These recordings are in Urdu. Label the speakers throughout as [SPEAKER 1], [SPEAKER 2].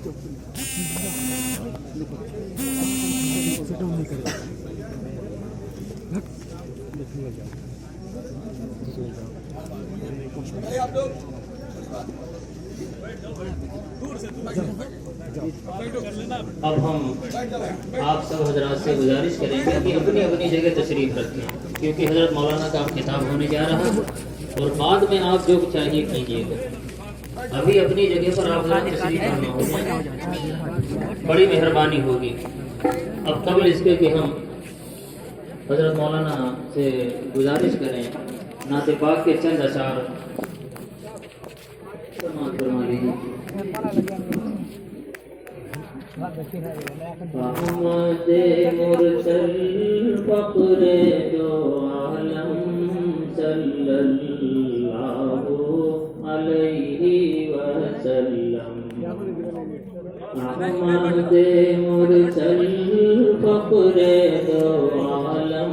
[SPEAKER 1] اب ہم آپ سب حضرات سے گزارش کریں گے کہ اپنی اپنی جگہ تشریف رکھیں، کیونکہ حضرت مولانا کا خطاب ہونے جا رہا ہے اور بعد میں آپ جو چاہیے کیجیے گا۔ ابھی اپنی جگہ پر آپ تشریف رکھنا ہوگا، بڑی مہربانی ہوگی۔ اب قبل اس کے کہ ہم حضرت مولانا سے گزارش کریں نعت پاک کے چند اشعار فرما لیجیے۔ محمد مرسل فخر دو عالم صلی اللہ علیہ وسلم، محمد مرسل فخر دو عالم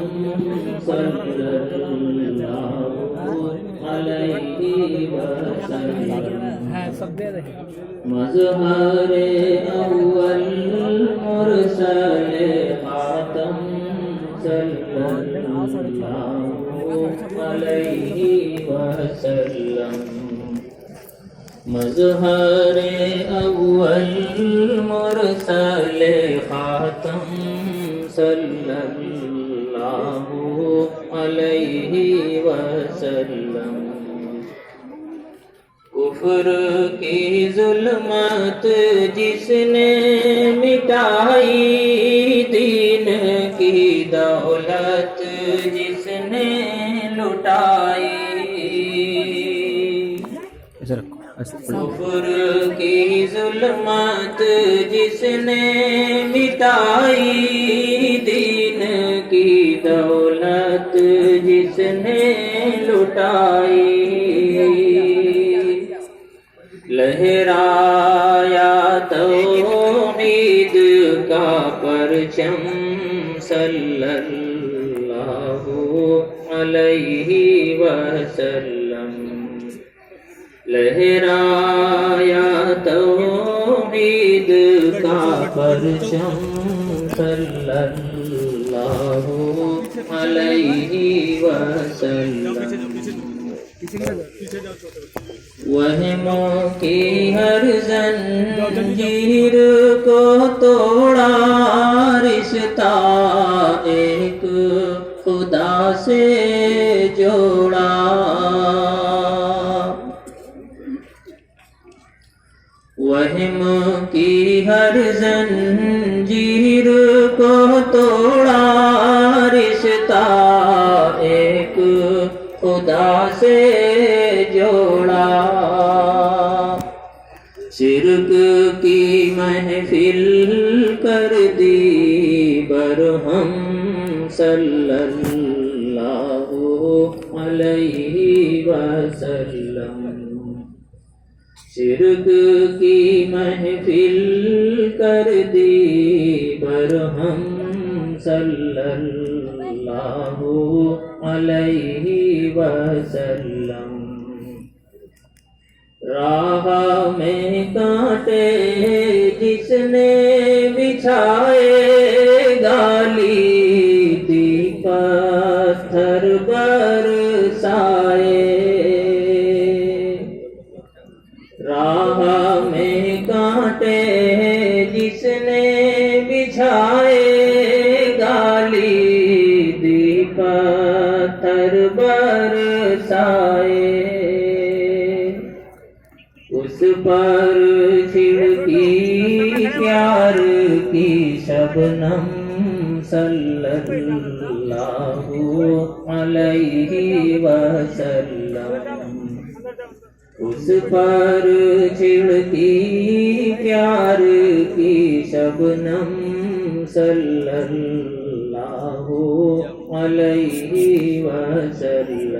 [SPEAKER 1] صلی اللہ علیہ وسلم، مظہر اول مرسل خاتم صلی اللہ علیہ وسلم، مظہر اول مرسل خاتم صلی اللہ علیہ وسلم، کفر کی ظلمت جس نے مٹائی، دین کی دولت جس نے لٹائی، کفر کی ظلمت جس نے مٹائی، دین کی دولت جس نے لٹائی، لہرایا توحید کا پرچم صلی اللہ علیہ وسلم، لہرایا توحید کا پرچم صلی اللہ علیہ وسلم، وہموں کی ہر زنجیر کو توڑا، رشتہ ایک خدا سے جوڑا، وہم کی ہر زنجیر کو توڑا، رشتہ ایک خدا سے جوڑا، شرک کی محفل کر دی برہم صلی اللہ علیہ وسلم، شرک کی محفل کر دی برہم صلی اللہ علیہ وسلم، راہ میں کانٹے جس نے بچھائے، گالی دی پتھر برسائے، راہ میں کانٹے جس نے بچھائے، گالی دی پتھر برسائے، اس پر چھڑکی پیار کی شبنم صلی اللہ علیہ وسلم، اس پر چھڑکی پیار کی شبنم صلی اللہ علیہ وسلم۔